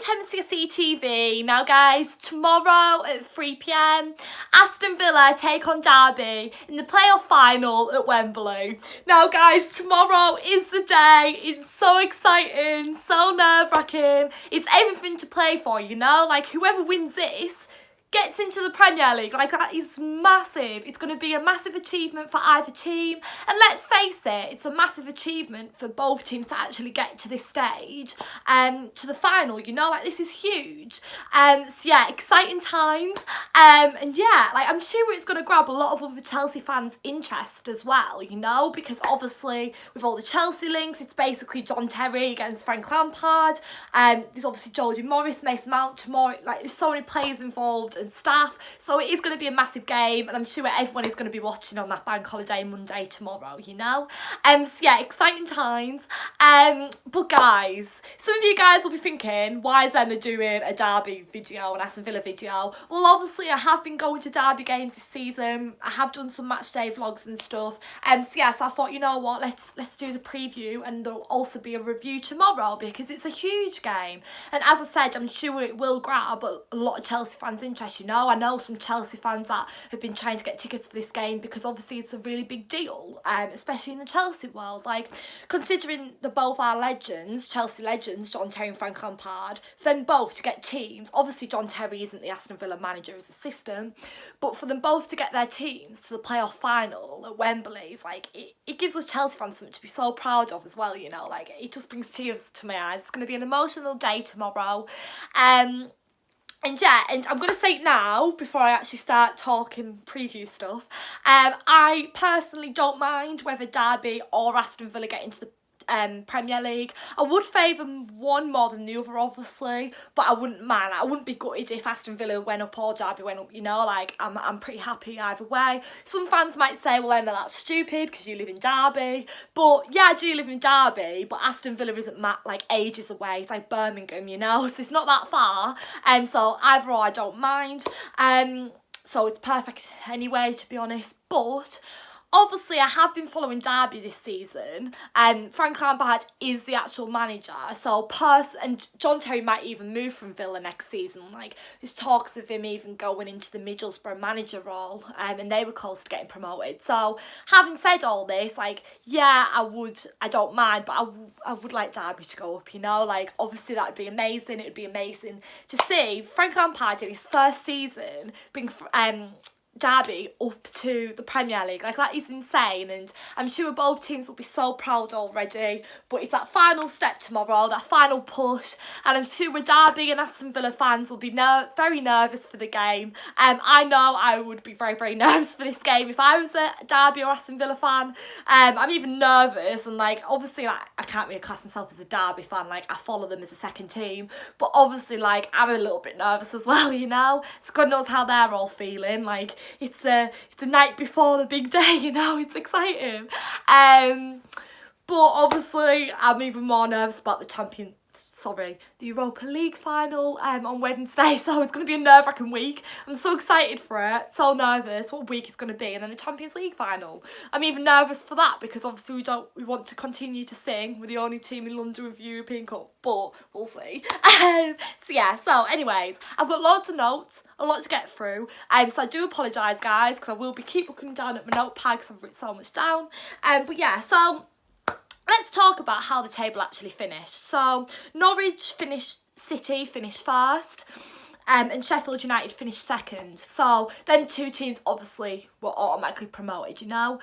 MCSE TV. Now guys, tomorrow at 3 p.m, Aston Villa take on Derby in the playoff final at Wembley. Now guys, tomorrow is the day. It's so exciting, so nerve-wracking. It's everything to play for, you know? Like, whoever wins this gets into the Premier League. Like, that is massive. It's going to be a massive achievement for either team, and let's face it, it's a massive achievement for both teams to actually get to this stage, to the final, you know, like, this is huge. So yeah, exciting times, and yeah, like, I'm sure it's going to grab a lot of other Chelsea fans' interest as well, you know, because obviously with all the Chelsea links, it's basically John Terry against Frank Lampard, there's obviously Georgie Morris, Mason Mount, tomorrow, like, there's so many players involved and staff, so it is going to be a massive game, and I'm sure everyone is going to be watching on that bank holiday Monday tomorrow, you know. So yeah, exciting times. But guys, some of you guys will be thinking, why is Emma doing a Derby video, an Aston Villa video? Well, obviously I have been going to Derby games this season. I have done some match day vlogs and stuff. So yeah, so I thought, you know what, let's do the preview, and there'll also be a review tomorrow because it's a huge game, and as I said, I'm sure it will grab a lot of Chelsea fans' interest. You know, I know some Chelsea fans that have been trying to get tickets for this game because obviously it's a really big deal, especially in the Chelsea world. Like, considering they're both our legends, Chelsea legends, John Terry and Frank Lampard, for them both to get teams, obviously John Terry isn't the Aston Villa manager, as assistant, but for them both to get their teams to the playoff final at Wembley, like, it gives us Chelsea fans something to be so proud of as well, you know, like, it just brings tears to my eyes. It's going to be an emotional day tomorrow. And yeah, and I'm going to say it now, before I actually start talking preview stuff, I personally don't mind whether Derby or Aston Villa get into the Premier League. I would favour one more than the other, obviously, but I wouldn't mind. I wouldn't be gutted if Aston Villa went up or Derby went up, you know, like, I'm pretty happy either way. Some fans might say, well, Emma, that's stupid because you live in Derby, but yeah, I do live in Derby, but Aston Villa isn't like ages away. It's like Birmingham, you know, so it's not that far, so either or I don't mind, so it's perfect anyway, to be honest. But obviously, I have been following Derby this season, and Frank Lampard is the actual manager, so and John Terry might even move from Villa next season. Like, there's talks of him even going into the Middlesbrough manager role, and they were close to getting promoted. So, having said all this, like, yeah, I don't mind, but I would like Derby to go up, you know, like, obviously that would be amazing. It would be amazing to see Frank Lampard in his first season bring Derby up to the Premier League. Like, that is insane, and I'm sure both teams will be so proud already, but it's that final step tomorrow, that final push, and I'm sure Derby and Aston Villa fans will be very nervous for the game. I know I would be very, very nervous for this game if I was a Derby or Aston Villa fan. I'm even nervous, and like, obviously, like, I can't really class myself as a Derby fan, like, I follow them as a second team, but obviously, like, I'm a little bit nervous as well, you know. So God knows how they're all feeling. Like, it's the night before the big day, you know, it's exciting. But obviously I'm even more nervous about the Europa League final on Wednesday, so it's going to be a nerve-wracking week. I'm so excited for it, so nervous what week it's going to be, and then the Champions League final. I'm even nervous for that because obviously we want to continue to sing. We're the only team in London with the European Cup, but we'll see. So yeah, so anyways, I've got loads of notes, a lot to get through, so I do apologise, guys, because I will keep looking down at my notepad because I've written so much down. But yeah, so let's talk about how the table actually finished. So City finished first, and Sheffield United finished second. So them two teams obviously were automatically promoted, you know.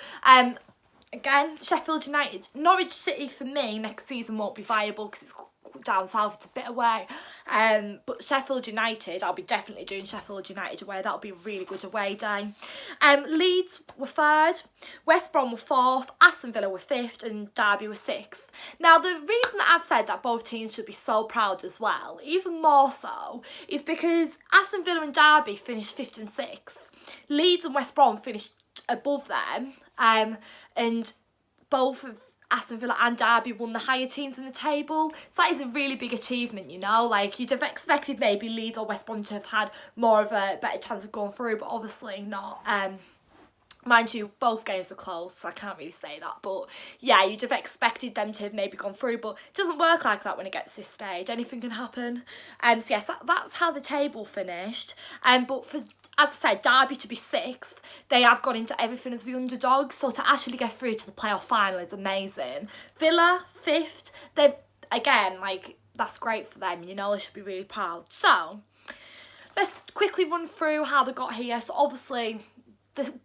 Again, Sheffield United, Norwich City for me next season won't be viable because it's down south, it's a bit away, but Sheffield United, I'll be definitely doing Sheffield United away. That'll be a really good away day. Leeds were third, West Brom were fourth, Aston Villa were fifth, and Derby were sixth. Now, the reason that I've said that both teams should be so proud as well, even more so, is because Aston Villa and Derby finished fifth and sixth. Leeds and West Brom finished above them, and both of Aston Villa and Derby won the higher teams in the table. So that is a really big achievement, you know. Like, you'd have expected maybe Leeds or West Brom to have had more of a better chance of going through, but obviously not. Mind you, both games were close, so I can't really say that. But yeah, you'd have expected them to have maybe gone through, but it doesn't work like that when it gets to this stage. Anything can happen. So yes, that's how the table finished. But for, as I said, Derby to be 6th, they have gone into everything as the underdogs. So to actually get through to the playoff final is amazing. Villa 5th, they've, again, like, that's great for them. You know, they should be really proud. So let's quickly run through how they got here. So obviously,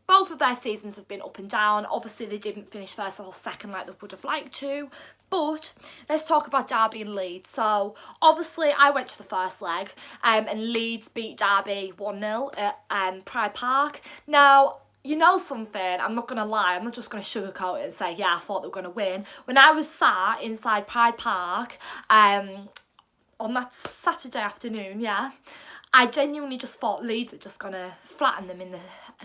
both of their seasons have been up and down. Obviously, they didn't finish first or second like they would have liked to. But let's talk about Derby and Leeds. So obviously, I went to the first leg, and Leeds beat Derby 1-0 at Pride Park. Now, you know something, I'm not going to lie, I'm not just going to sugarcoat it and say, yeah, I thought they were going to win. When I was sat inside Pride Park on that Saturday afternoon, yeah, I genuinely just thought Leeds are just going to flatten them in the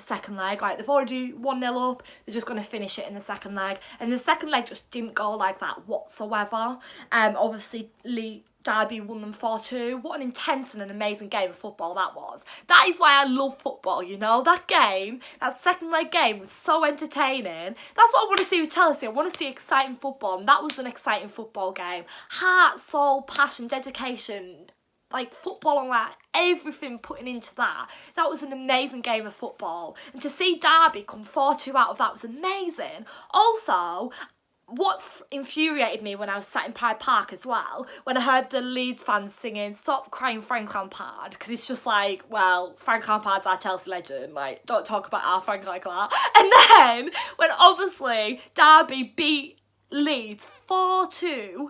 second leg. Like, they've already 1-0 up, they're just going to finish it in the second leg. And the second leg just didn't go like that whatsoever. Obviously, Derby won them 4-2. What an intense and an amazing game of football that was. That is why I love football, you know. That game, that second leg game was so entertaining. That's what I want to see with Chelsea. I want to see exciting football, and that was an exciting football game. Heart, soul, passion, dedication, like football and like everything putting into that. That was an amazing game of football. And to see Derby come 4-2 out of that was amazing. Also, what infuriated me when I was sat in Pride Park as well, when I heard the Leeds fans singing "Stop Crying Frank Lampard," because it's just like, well, Frank Lampard's our Chelsea legend, like, don't talk about our Frank like that. And then, when obviously Derby beat Leeds 4-2,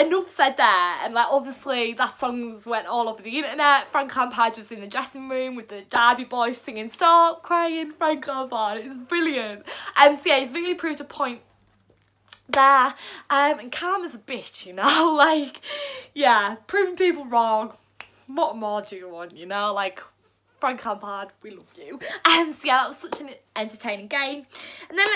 enough said there, and like obviously that songs went all over the internet. Frank Lampard was in the dressing room with the Derby boys singing "Stop Crying Frank Lampard." It was brilliant. So yeah, he's really proved a point there. And Karma's a bitch, you know, like, yeah, proving people wrong. What more do you want, you know, like, Frank Lampard, we love you. So yeah, that was such an entertaining game. And then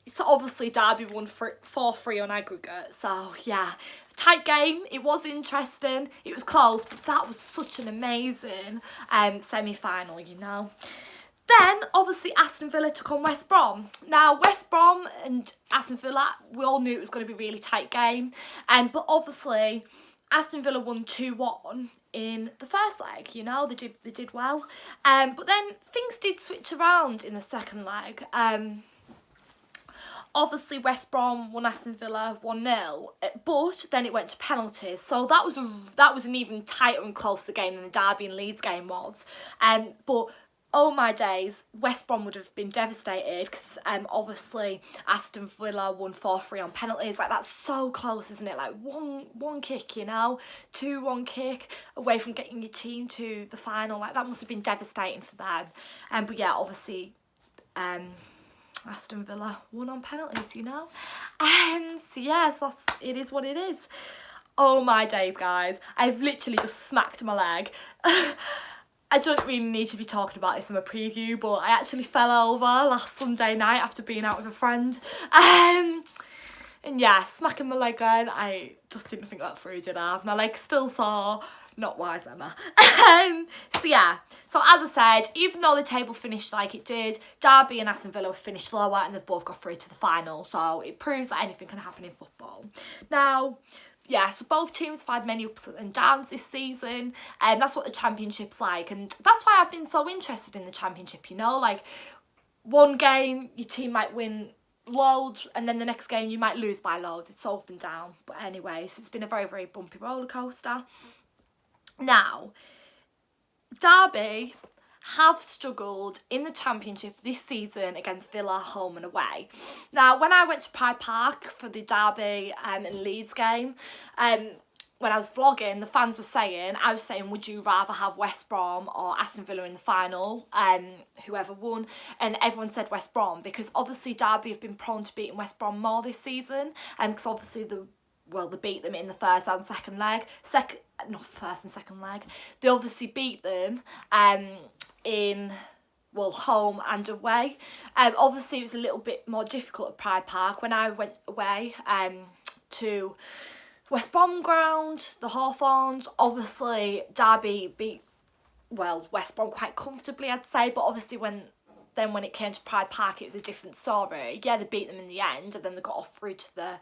so obviously Derby won 4-3 on aggregate, so yeah, tight game. It was interesting, it was close, but that was such an amazing semi-final, you know. Then, obviously, Aston Villa took on West Brom. Now, West Brom and Aston Villa, we all knew it was going to be a really tight game. But obviously, Aston Villa won 2-1 in the first leg, you know, they did well. But then things did switch around in the second leg. Obviously, West Brom won Aston Villa 1-0, but then it went to penalties. So that was an even tighter and closer game than the Derby and Leeds game was. But oh my days, West Brom would have been devastated because obviously Aston Villa won 4-3 on penalties. Like, that's so close, isn't it? Like one kick, you know, 2-1 kick away from getting your team to the final. Like, that must have been devastating for them. But yeah, obviously Aston Villa won on penalties, you know. So yes, it is what it is. Oh my days, guys, I've literally just smacked my leg. I don't really need to be talking about this in my preview, but I actually fell over last Sunday night after being out with a friend. And yeah, smacking my leg then, I just didn't think that through, did I? My leg's still sore, not wise, Emma. So yeah, so as I said, even though the table finished like it did, Derby and Aston Villa finished lower and they've both got through to the final, so it proves that anything can happen in football. Now, yeah, so both teams have had many ups and downs this season, and that's what the Championship's like, and that's why I've been so interested in the Championship, you know, like, one game your team might win loads, and then the next game you might lose by loads. It's so up and down, but anyways, it's been a very, very bumpy roller coaster. Now, Derby have struggled in the Championship this season against Villa home and away. Now, when I went to Pride Park for the Derby and Leeds game, when I was vlogging, the fans were saying, I was saying, would you rather have West Brom or Aston Villa in the final, whoever won? And everyone said West Brom, because obviously Derby have been prone to beating West Brom more this season, because obviously they beat them in the first and second leg. Not first and second leg. They obviously beat them in, well, home and away. Obviously it was a little bit more difficult at Pride Park. When I went away to West Brom ground, the Hawthorns, obviously Derby beat, well, West Brom quite comfortably, I'd say, but obviously when then when it came to Pride Park, it was a different story. Yeah, they beat them in the end, and then they got off through to the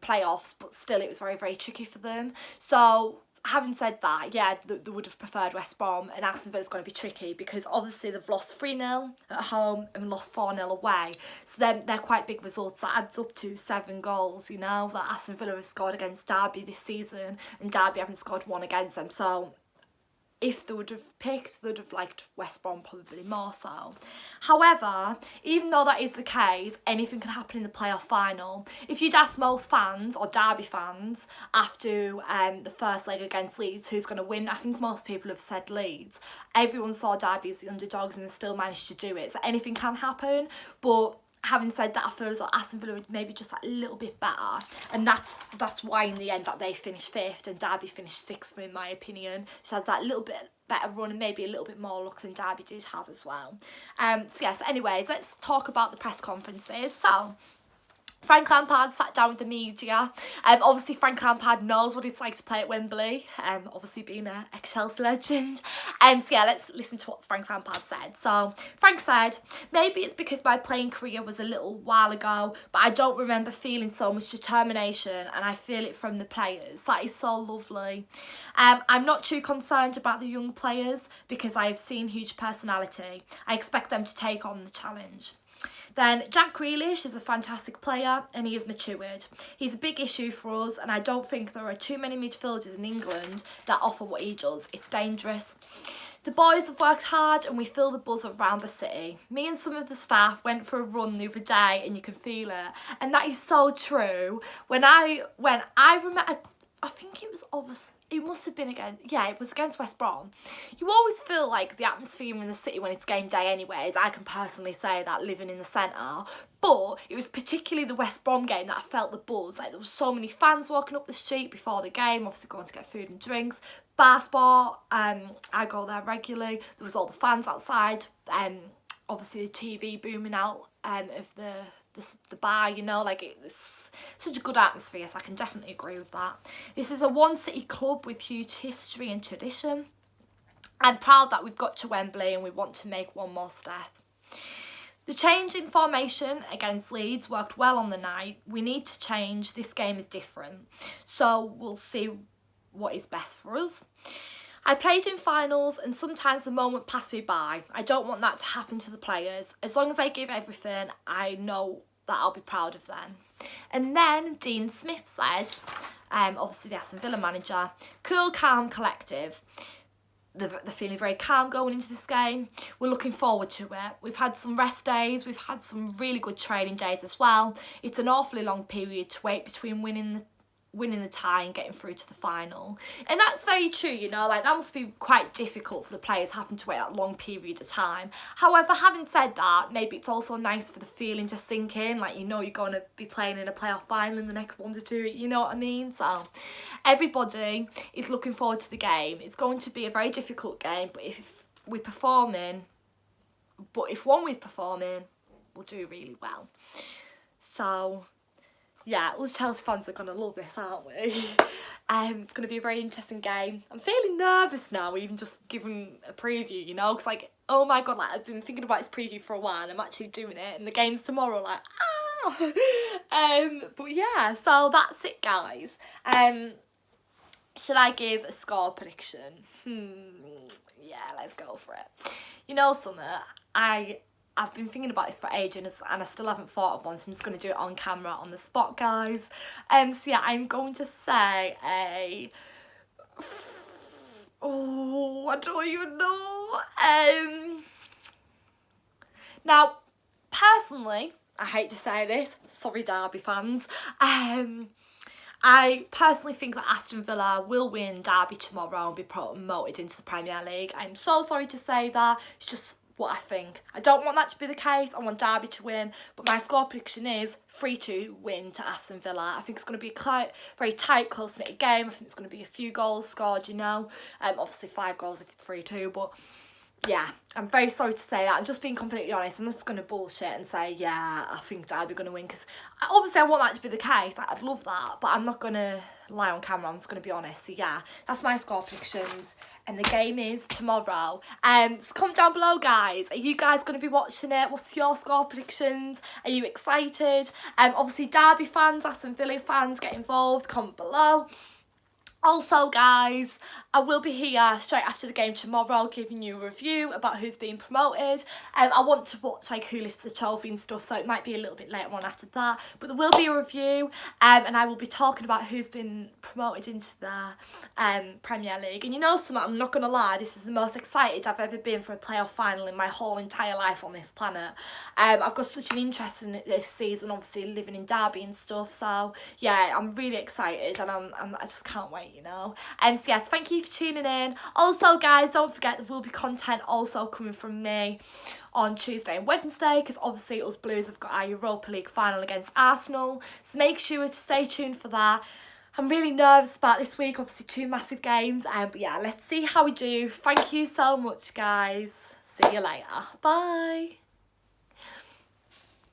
playoffs, but still it was very, very tricky for them. So having said that, yeah, they would have preferred West Brom, and Aston Villa's going to be tricky because obviously they've lost 3-0 at home and lost 4-0 away. So then they're quite big results. That adds up to 7 goals, you know, that Aston Villa have scored against Derby this season, and Derby haven't scored one against them. So if they would have picked, they'd have liked West Brom probably more so. However, even though that is the case, anything can happen in the playoff final. If you'd ask most fans, or Derby fans, after the first leg against Leeds, who's going to win, I think most people have said Leeds. Everyone saw Derby as the underdogs and they still managed to do it. So anything can happen, but having said that, I feel as though Aston Villa were maybe just a little bit better, and that's why in the end that they finished 5th and Derby finished 6th in my opinion. Just had that little bit better run and maybe a little bit more luck than Derby did have as well. So yes, anyways, let's talk about the press conferences. So Frank Lampard sat down with the media. Obviously Frank Lampard knows what it's like to play at Wembley, obviously being an ex-Chelsea legend. So yeah, let's listen to what Frank Lampard said. So Frank said, "Maybe it's because my playing career was a little while ago, but I don't remember feeling so much determination, and I feel it from the players. That is so lovely. I'm not too concerned about the young players because I have seen huge personality. I expect them to take on the challenge." Then Jack Grealish is a fantastic player and he has matured. He's a big issue for us, and I don't think there are too many midfielders in England that offer what he does. It's dangerous. The boys have worked hard and we feel the buzz around the city. Me and some of the staff went for a run the other day and you can feel it. And that is so true. When I remember, I think it was obviously, it must have been it was against West Brom. You always feel like the atmosphere in the city when it's game day anyways. I can personally say that living in the centre. But it was particularly the West Brom game that I felt the buzz. Like there was so many fans walking up the street before the game, obviously going to get food and drinks. Bar spot, I go there regularly. There was all the fans outside. Obviously the TV booming out of the bar, you know, like it was such a good atmosphere, so I can definitely agree with that. This is a one city club with huge history and tradition. I'm proud that we've got to Wembley and we want to make one more step. The change in formation against Leeds worked well on the night. We need to change. This game is different, so we'll see what is best for us. I played in finals and sometimes the moment passed me by. I don't want that to happen to the players. As long as they give everything, I know that I'll be proud of them. And then Dean Smith said, obviously the Aston Villa manager, cool, calm, collective. They're feeling very calm going into this game. We're looking forward to it. We've had some rest days. We've had some really good training days as well. It's an awfully long period to wait between winning the tie and getting through to the final, and that's very true, you know, like that must be quite difficult for the players having to wait that long period of time. However, having said that, maybe it's also nice for the feeling to sink in, like you know you're going to be playing in a playoff final in the next 1 to 2, you know what I mean? So everybody is looking forward to the game. It's going to be a very difficult game, but if one we perform in, we'll do really well. So yeah, us Chelsea fans are going to love this, aren't we? It's going to be a very interesting game. I'm feeling nervous now, even just giving a preview, you know, because like, oh my God, like I've been thinking about this preview for a while and I'm actually doing it, and the game's tomorrow, like, but yeah, so that's it, guys. Should I give a score prediction? Yeah, let's go for it. You know something, I've been thinking about this for ages and I still haven't thought of one, so I'm just going to do it on camera on the spot, guys. So yeah, I'm going to say I don't even know. Now, personally, I hate to say this, sorry Derby fans, I personally think that Aston Villa will win Derby tomorrow and be promoted into the Premier League. I'm so sorry to say that, it's just what I think. I don't want that to be the case. I want Derby to win, but my score prediction is 3-2 win to Aston Villa. I think it's going to be a very tight, close-knit game. I think it's going to be a few goals scored, you know. Obviously 5 goals if it's 3-2, but yeah, I'm very sorry to say that. I'm just being completely honest. I'm not just going to bullshit and say, yeah, I think Derby are going to win, because obviously I want that to be the case. I'd love that, but I'm not going to lie on camera, I'm just going to be honest. So yeah, that's my score predictions. And the game is tomorrow. So comment down below, guys. Are you guys going to be watching it? What's your score predictions? Are you excited? Obviously, Derby fans, Aston Villa fans, get involved. Comment below. Also, guys, I will be here straight after the game tomorrow giving you a review about who's being promoted. I want to watch like who lifts the trophy and stuff, so it might be a little bit later on after that. But there will be a review, and I will be talking about who's been promoted into the Premier League. And you know something, I'm not going to lie, this is the most excited I've ever been for a playoff final in my whole entire life on this planet. I've got such an interest in it this season, obviously living in Derby and stuff. So yeah, I'm really excited, and I just can't wait. You know, so yes, thank you for tuning in. Also, guys, don't forget there will be content also coming from me on Tuesday and Wednesday, because obviously us Blues have got our Europa League final against Arsenal, so make sure to stay tuned for that. I'm really nervous about this week, obviously 2 massive games, but yeah, let's see how we do. Thank you so much, guys. See you later. Bye.